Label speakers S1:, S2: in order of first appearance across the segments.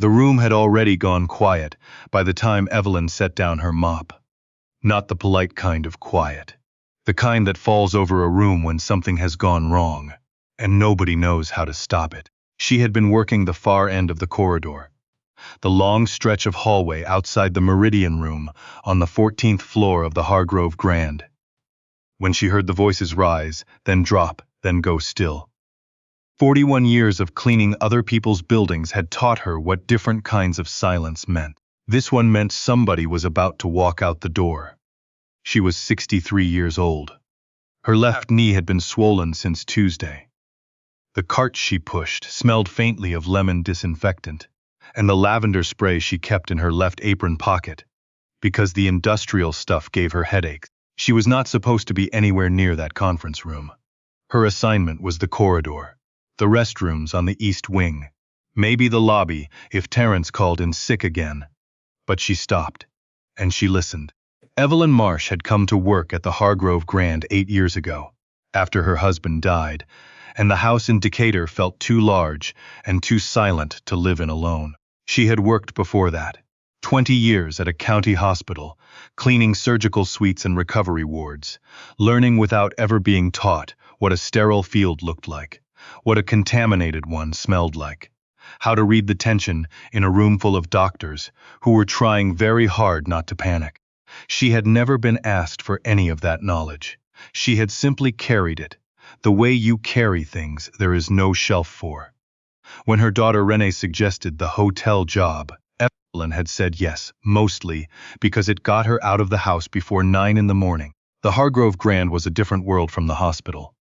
S1: The room had already gone quiet by the time Evelyn set down her mop. Not the polite kind of quiet. The kind that falls over a room when something has gone wrong, and nobody knows how to stop it. She had been working the far end of the corridor, the long stretch of hallway outside the Meridian Room on the 14th floor of the Hargrove Grand, when she heard the voices rise, then drop, then go still. 41 years of cleaning other people's buildings had taught her what different kinds of silence meant. This one meant somebody was about to walk out the door. She was 63 years old. Her left knee had been swollen since Tuesday. The cart she pushed smelled faintly of lemon disinfectant, and the lavender spray she kept in her left apron pocket, because the industrial stuff gave her headaches. She was not supposed to be anywhere near that conference room. Her assignment was the corridor, the restrooms on the east wing, maybe the lobby if Terence called in sick again. But she stopped, and she listened. Evelyn Marsh had come to work at the Hargrove Grand 8 years ago, after her husband died, and the house in Decatur felt too large and too silent to live in alone. She had worked before that, 20 years at a county hospital, cleaning surgical suites and recovery wards, learning without ever being taught what a sterile field looked like, what a contaminated one smelled like, how to read the tension in a room full of doctors who were trying very hard not to panic. She had never been asked for any of that knowledge. She had simply carried it, the way you carry things there is no shelf for. When her daughter Renee suggested the hotel job, Evelyn had said yes, mostly because it got her out of the house before 9 in the morning. The Hargrove Grand was a different world from the hospital.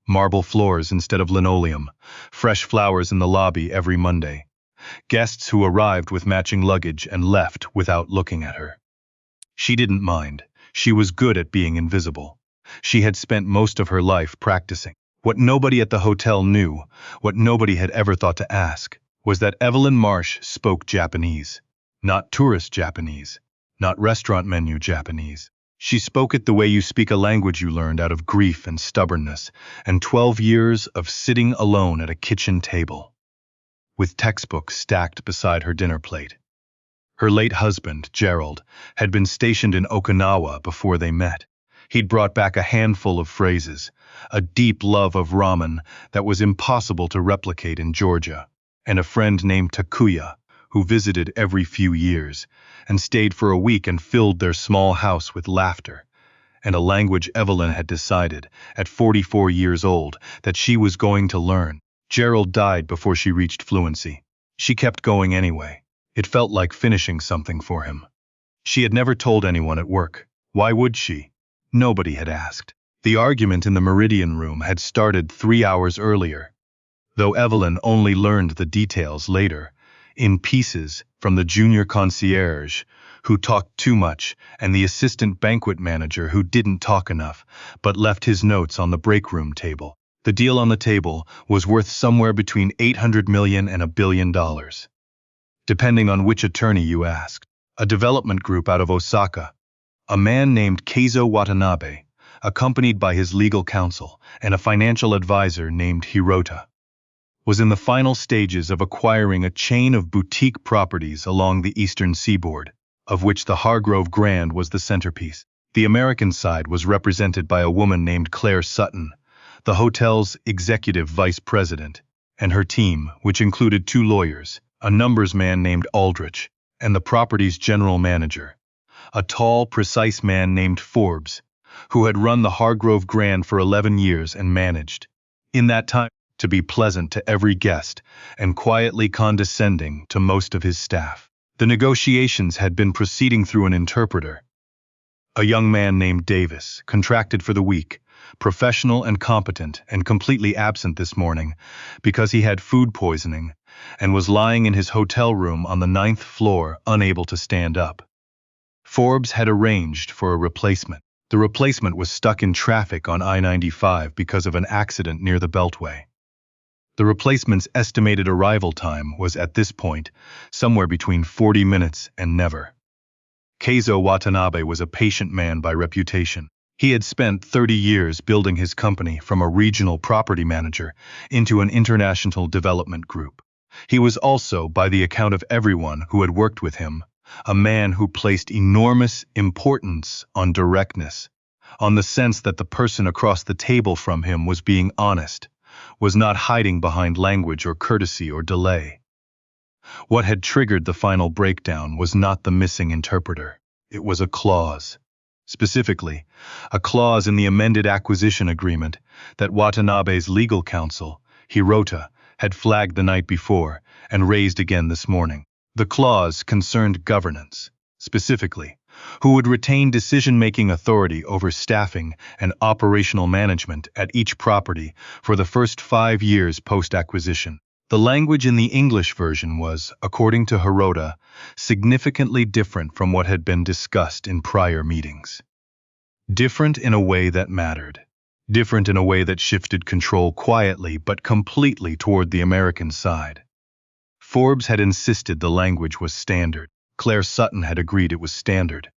S1: Marble floors instead of linoleum, fresh flowers in the lobby every Monday, guests who arrived with matching luggage and left without looking at her. She didn't mind. She was good at being invisible. She had spent most of her life practicing. What nobody at the hotel knew, what nobody had ever thought to ask, was that Evelyn Marsh spoke Japanese. Not tourist Japanese, not restaurant menu Japanese. She spoke it the way you speak a language you learned out of grief and stubbornness, and 12 years of sitting alone at a kitchen table, with textbooks stacked beside her dinner plate. Her late husband, Gerald, had been stationed in Okinawa before they met. He'd brought back a handful of phrases, a deep love of ramen that was impossible to replicate in Georgia, and a friend named Takuya, who visited every few years, and stayed for a week and filled their small house with laughter, and a language Evelyn had decided, at 44 years old, that she was going to learn. Gerald died before she reached fluency. She kept going anyway. It felt like finishing something for him. She had never told anyone at work. Why would she? Nobody had asked. The argument in the Meridian Room had started 3 hours earlier, though Evelyn only learned the details later, in pieces, from the junior concierge, who talked too much, and the assistant banquet manager who didn't talk enough, but left his notes on the break room table. The deal on the table was worth somewhere between $800 million and $1 billion. Depending on which attorney you asked. A development group out of Osaka, a man named Keizo Watanabe, accompanied by his legal counsel, and a financial advisor named Hirota, was in the final stages of acquiring a chain of boutique properties along the eastern seaboard, of which the Hargrove Grand was the centerpiece. The American side was represented by a woman named Claire Sutton, the hotel's executive vice president, and her team, which included 2 lawyers, a numbers man named Aldrich, and the property's general manager, a tall, precise man named Forbes, who had run the Hargrove Grand for 11 years and managed, in that time, to be pleasant to every guest and quietly condescending to most of his staff. The negotiations had been proceeding through an interpreter, a young man named Davis, contracted for the week, professional and competent and completely absent this morning because he had food poisoning and was lying in his hotel room on the 9th floor unable to stand up. Forbes had arranged for a replacement. The replacement was stuck in traffic on I-95 because of an accident near the Beltway. The replacement's estimated arrival time was at this point somewhere between 40 minutes and never. Keizo Watanabe was a patient man by reputation. He had spent 30 years building his company from a regional property manager into an international development group. He was also, by the account of everyone who had worked with him, a man who placed enormous importance on directness, on the sense that the person across the table from him was being honest, was not hiding behind language or courtesy or delay. What had triggered the final breakdown was not the missing interpreter. It was a clause. Specifically, a clause in the amended acquisition agreement that Watanabe's legal counsel, Hirota, had flagged the night before and raised again this morning. The clause concerned governance. Specifically, who would retain decision-making authority over staffing and operational management at each property for the first 5 years post-acquisition. The language in the English version was, according to Hirota, significantly different from what had been discussed in prior meetings. Different in a way that mattered. Different in a way that shifted control quietly but completely toward the American side. Forbes had insisted the language was standard. Claire Sutton had agreed it was standard.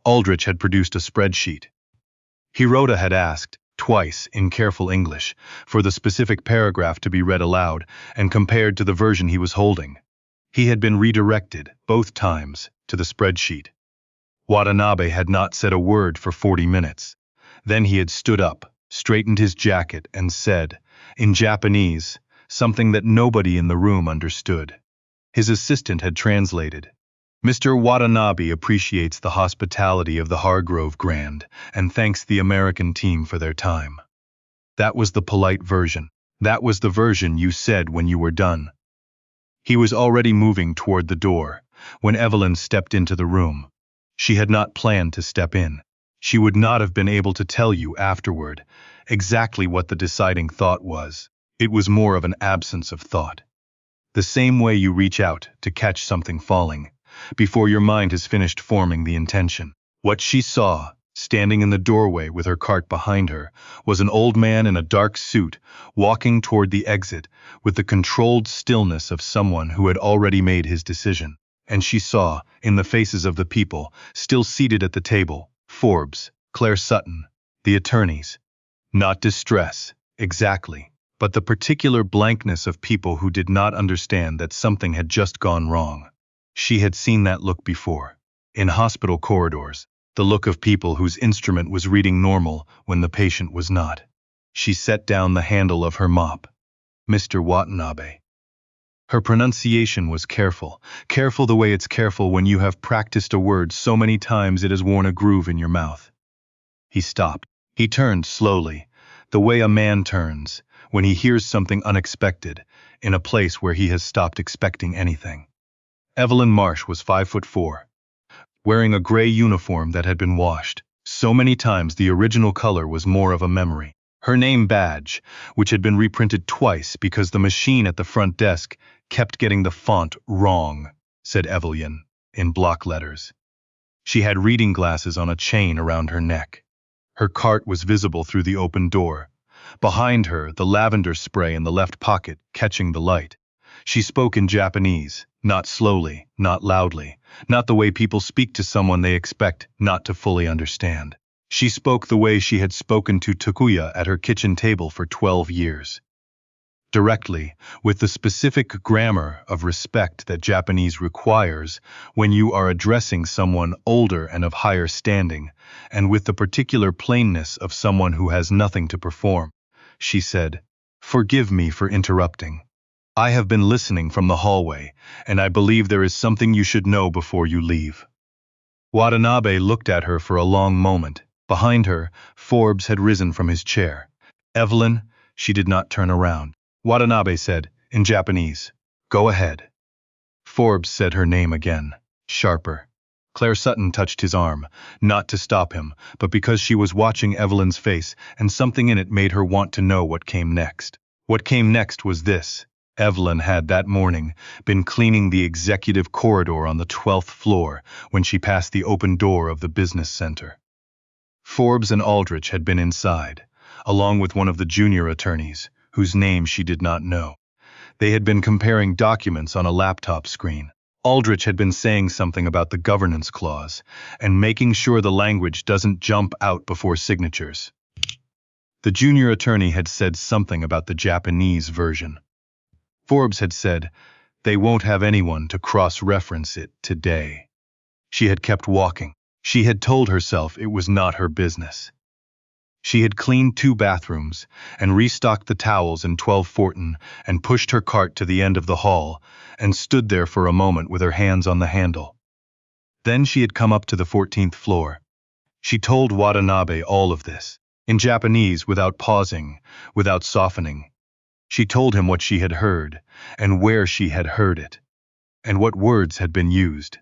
S1: Aldrich had produced a spreadsheet. Hirota had asked, twice in careful English, for the specific paragraph to be read aloud and compared to the version he was holding. He had been redirected, both times, to the spreadsheet. Watanabe had not said a word for 40 minutes. Then he had stood up, straightened his jacket, and said, in Japanese, something that nobody in the room understood. His assistant had translated. Mr. Watanabe appreciates the hospitality of the Hargrove Grand and thanks the American team for their time. That was the polite version. That was the version you said when you were done. He was already moving toward the door when Evelyn stepped into the room. She had not planned to step in. She would not have been able to tell you afterward exactly what the deciding thought was. It was more of an absence of thought. The same way you reach out to catch something falling, before your mind has finished forming the intention. What she saw, standing in the doorway with her cart behind her, was an old man in a dark suit walking toward the exit with the controlled stillness of someone who had already made his decision. And she saw, in the faces of the people still seated at the table, Forbes, Claire Sutton, the attorneys. Not distress, exactly, but the particular blankness of people who did not understand that something had just gone wrong. She had seen that look before. In hospital corridors, the look of people whose instrument was reading normal when the patient was not. She set down the handle of her mop. Mr. Watanabe. Her pronunciation was careful the way it's careful when you have practiced a word so many times it has worn a groove in your mouth. He stopped. He turned slowly, the way a man turns when he hears something unexpected in a place where he has stopped expecting anything. Evelyn Marsh was 5'4", wearing a gray uniform that had been washed. So many times the original color was more of a memory. Her name badge, which had been reprinted twice because the machine at the front desk kept getting the font wrong, said Evelyn, in block letters. She had reading glasses on a chain around her neck. Her cart was visible through the open door. Behind her, the lavender spray in the left pocket catching the light. She spoke in Japanese, not slowly, not loudly, not the way people speak to someone they expect not to fully understand. She spoke the way she had spoken to Takuya at her kitchen table for 12 years. Directly, with the specific grammar of respect that Japanese requires when you are addressing someone older and of higher standing, and with the particular plainness of someone who has nothing to perform. She said, "Forgive me for interrupting. I have been listening from the hallway, and I believe there is something you should know before you leave." Watanabe looked at her for a long moment. Behind her, Forbes had risen from his chair. Evelyn, she did not turn around. Watanabe said, in Japanese, "Go ahead." Forbes said her name again, sharper. Claire Sutton touched his arm, not to stop him, but because she was watching Evelyn's face and something in it made her want to know what came next. What came next was this. Evelyn had that morning been cleaning the executive corridor on the 12th floor when she passed the open door of the business center. Forbes and Aldrich had been inside, along with one of the junior attorneys, whose name she did not know. They had been comparing documents on a laptop screen. Aldrich had been saying something about the governance clause and making sure the language doesn't jump out before signatures. The junior attorney had said something about the Japanese version. Forbes had said, they won't have anyone to cross-reference it today. She had kept walking. She had told herself it was not her business. She had cleaned 2 bathrooms and restocked the towels in 12 Fortin and pushed her cart to the end of the hall and stood there for a moment with her hands on the handle. Then she had come up to the 14th floor. She told Watanabe all of this, in Japanese, without pausing, without softening. She told him what she had heard, and where she had heard it, and what words had been used.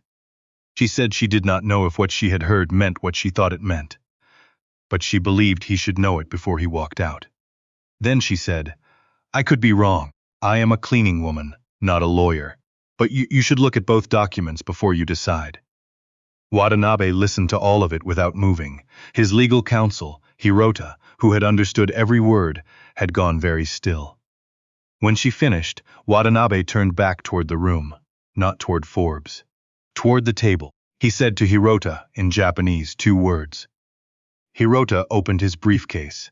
S1: She said she did not know if what she had heard meant what she thought it meant, but she believed he should know it before he walked out. Then she said, I could be wrong. I am a cleaning woman, not a lawyer, but you should look at both documents before you decide. Watanabe listened to all of it without moving. His legal counsel, Hirota, who had understood every word, had gone very still. When she finished, Watanabe turned back toward the room, not toward Forbes. Toward the table, he said to Hirota in Japanese 2 words. Hirota opened his briefcase.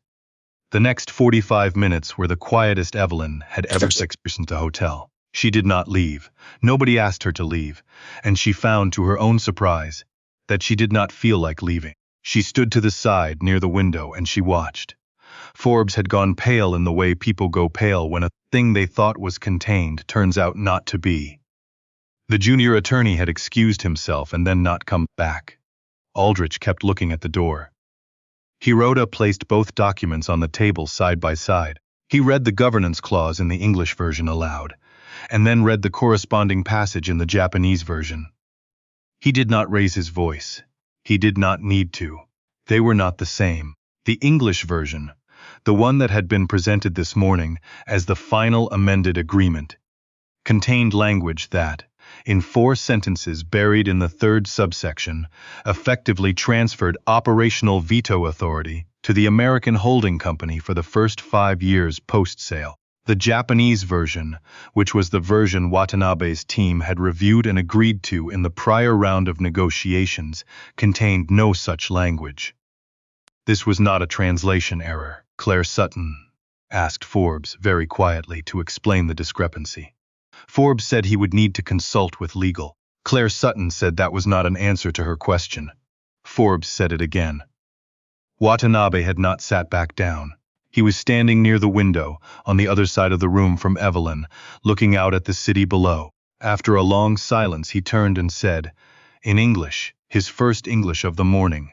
S1: The next 45 minutes were the quietest Evelyn had ever experienced in a hotel. She did not leave. Nobody asked her to leave, and she found to her own surprise that she did not feel like leaving. She stood to the side near the window and she watched. Forbes had gone pale in the way people go pale when a thing they thought was contained turns out not to be. The junior attorney had excused himself and then not come back. Aldrich kept looking at the door. Hirota placed both documents on the table side by side. He read the governance clause in the English version aloud, and then read the corresponding passage in the Japanese version. He did not raise his voice. He did not need to. They were not the same. The English version, the one that had been presented this morning as the final amended agreement, contained language that, in 4 sentences buried in the 3rd subsection, effectively transferred operational veto authority to the American holding company for the first 5 years post-sale. The Japanese version, which was the version Watanabe's team had reviewed and agreed to in the prior round of negotiations, contained no such language. This was not a translation error, Claire Sutton asked Forbes very quietly to explain the discrepancy. Forbes said he would need to consult with legal. Claire Sutton said that was not an answer to her question. Forbes said it again. Watanabe had not sat back down. He was standing near the window, on the other side of the room from Evelyn, looking out at the city below. After a long silence he turned and said, in English, his first English of the morning,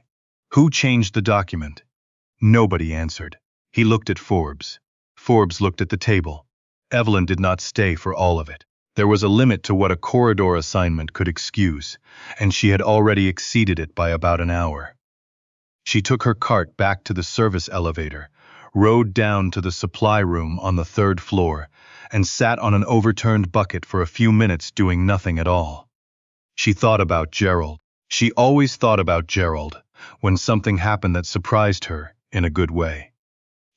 S1: "Who changed the document?" Nobody answered. He looked at Forbes. Forbes looked at the table. Evelyn did not stay for all of it. There was a limit to what a corridor assignment could excuse, and she had already exceeded it by about an hour. She took her cart back to the service elevator, rode down to the supply room on the 3rd floor, and sat on an overturned bucket for a few minutes doing nothing at all. She thought about Gerald. She always thought about Gerald when something happened that surprised her in a good way.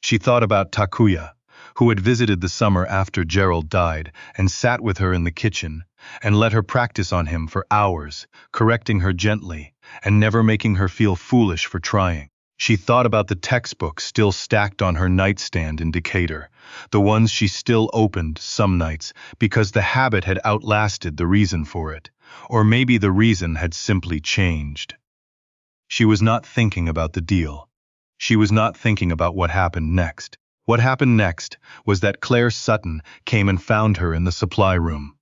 S1: She thought about Takuya, who had visited the summer after Gerald died and sat with her in the kitchen and let her practice on him for hours, correcting her gently and never making her feel foolish for trying. She thought about the textbooks still stacked on her nightstand in Decatur, the ones she still opened some nights because the habit had outlasted the reason for it, or maybe the reason had simply changed. She was not thinking about the deal. She was not thinking about what happened next. What happened next was that Claire Sutton came and found her in the supply room.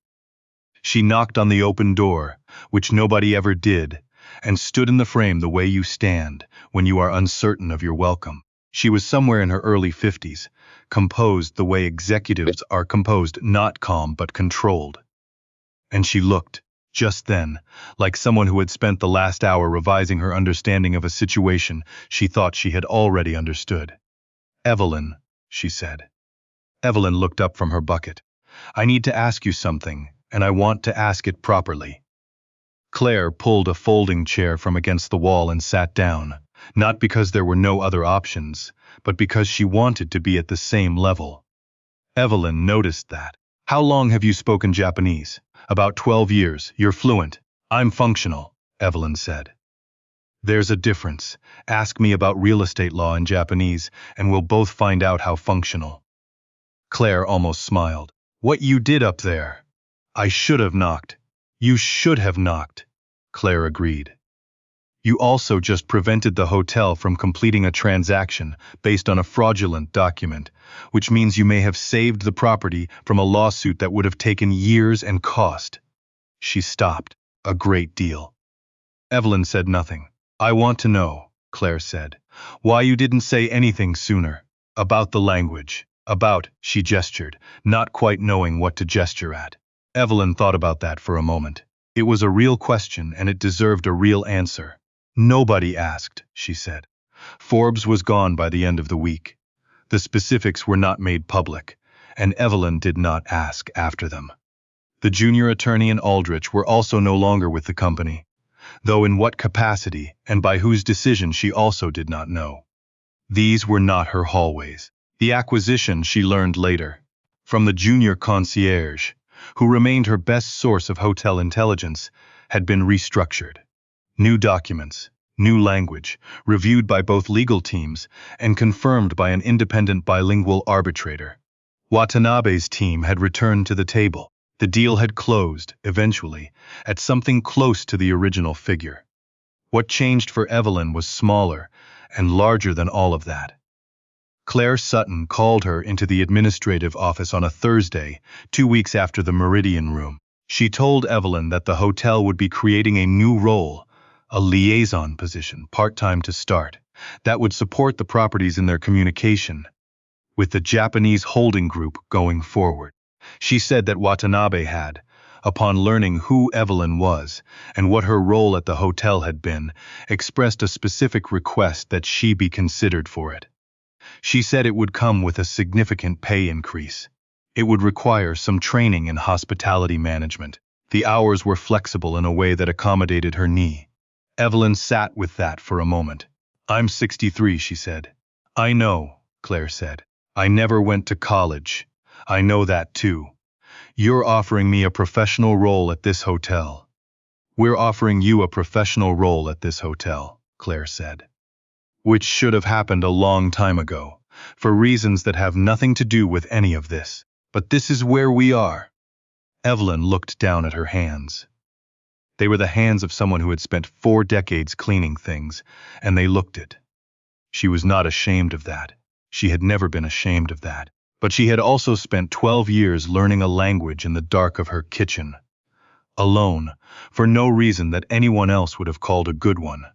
S1: She knocked on the open door, which nobody ever did, and stood in the frame the way you stand when you are uncertain of your welcome. She was somewhere in her early 50s, composed the way executives are composed, not calm but controlled. And she looked, just then, like someone who had spent the last hour revising her understanding of a situation she thought she had already understood. "Evelyn," she said. Evelyn looked up from her bucket. "I need to ask you something, and I want to ask it properly." Claire pulled a folding chair from against the wall and sat down, not because there were no other options, but because she wanted to be at the same level. Evelyn noticed that. "How long have you spoken Japanese?" "About 12 years. You're fluent." "I'm functional," Evelyn said. "There's a difference. Ask me about real estate law in Japanese, and we'll both find out how functional." Claire almost smiled. What you did up there. I should have knocked. You should have knocked, Claire agreed. You also just prevented the hotel from completing a transaction based on a fraudulent document, which means you may have saved the property from a lawsuit that would have taken years and cost. She stopped. A great deal. Evelyn said nothing. I want to know, Claire said, why you didn't say anything sooner. About the language. About, she gestured, not quite knowing what to gesture at. Evelyn thought about that for a moment. It was a real question and it deserved a real answer. Nobody asked, she said. Forbes was gone by the end of the week. The specifics were not made public, and Evelyn did not ask after them. The junior attorney and Aldrich were also no longer with the company, though in what capacity and by whose decision she also did not know. These were not her hallways. The acquisition she learned later, from the junior concierge, who remained her best source of hotel intelligence, had been restructured. New documents, new language, reviewed by both legal teams and confirmed by an independent bilingual arbitrator. Watanabe's team had returned to the table. The deal had closed, eventually, at something close to the original figure. What changed for Evelyn was smaller and larger than all of that. Claire Sutton called her into the administrative office on a Thursday, 2 weeks after the Meridian Room. She told Evelyn that the hotel would be creating a new role, a liaison position, part-time to start, that would support the properties in their communication with the Japanese holding group going forward. She said that Watanabe had, upon learning who Evelyn was and what her role at the hotel had been, expressed a specific request that she be considered for it. She said it would come with a significant pay increase. It would require some training in hospitality management. The hours were flexible in a way that accommodated her knee. Evelyn sat with that for a moment. I'm 63, she said. I know, Claire said. I never went to college. I know that too. You're offering me a professional role at this hotel. We're offering you a professional role at this hotel, Claire said. Which should have happened a long time ago, for reasons that have nothing to do with any of this. But this is where we are. Evelyn looked down at her hands. They were the hands of someone who had spent 4 decades cleaning things, and they looked it. She was not ashamed of that. She had never been ashamed of that. But she had also spent 12 years learning a language in the dark of her kitchen. Alone, for no reason that anyone else would have called a good one.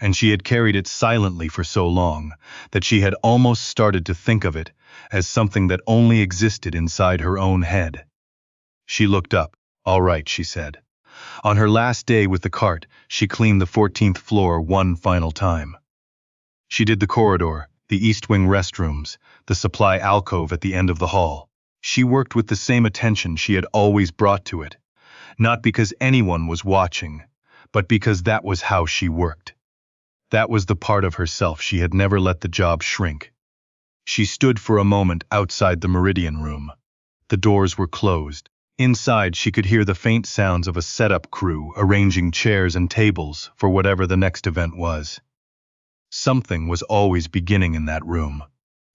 S1: And she had carried it silently for so long that she had almost started to think of it as something that only existed inside her own head. She looked up. All right, she said. On her last day with the cart, she cleaned the 14th floor one final time. She did the corridor, the east wing restrooms, the supply alcove at the end of the hall. She worked with the same attention she had always brought to it, not because anyone was watching, but because that was how she worked. That was the part of herself she had never let the job shrink. She stood for a moment outside the Meridian Room. The doors were closed. Inside, she could hear the faint sounds of a setup crew arranging chairs and tables for whatever the next event was. Something was always beginning in that room.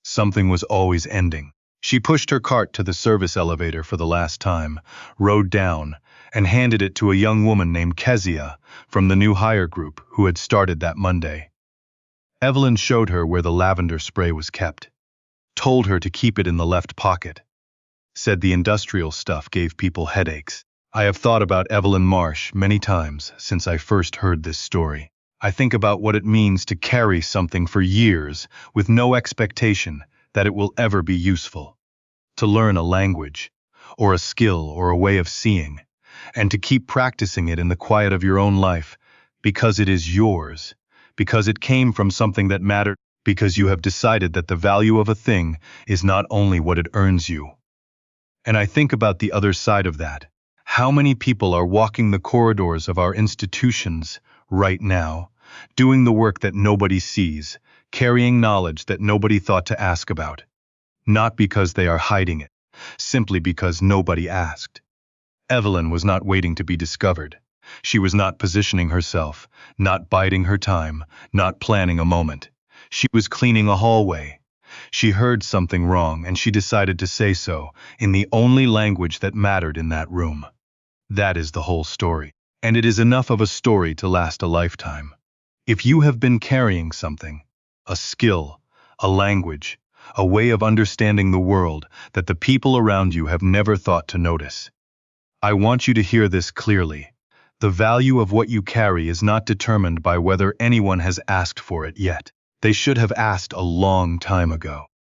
S1: Something was always ending. She pushed her cart to the service elevator for the last time, rode down, and handed it to a young woman named Kezia from the new hire group who had started that Monday. Evelyn showed her where the lavender spray was kept, told her to keep it in the left pocket, said the industrial stuff gave people headaches. I have thought about Evelyn Marsh many times since I first heard this story. I think about what it means to carry something for years with no expectation that it will ever be useful. To learn a language, or a skill, or a way of seeing, and to keep practicing it in the quiet of your own life, because it is yours, because it came from something that mattered, because you have decided that the value of a thing is not only what it earns you. And I think about the other side of that. How many people are walking the corridors of our institutions right now, doing the work that nobody sees, carrying knowledge that nobody thought to ask about? Not because they are hiding it, simply because nobody asked. Evelyn was not waiting to be discovered. She was not positioning herself, not biding her time, not planning a moment. She was cleaning a hallway. She heard something wrong and she decided to say so, in the only language that mattered in that room. That is the whole story. And it is enough of a story to last a lifetime. If you have been carrying something, a skill, a language, a way of understanding the world that the people around you have never thought to notice, I want you to hear this clearly. The value of what you carry is not determined by whether anyone has asked for it yet. They should have asked a long time ago.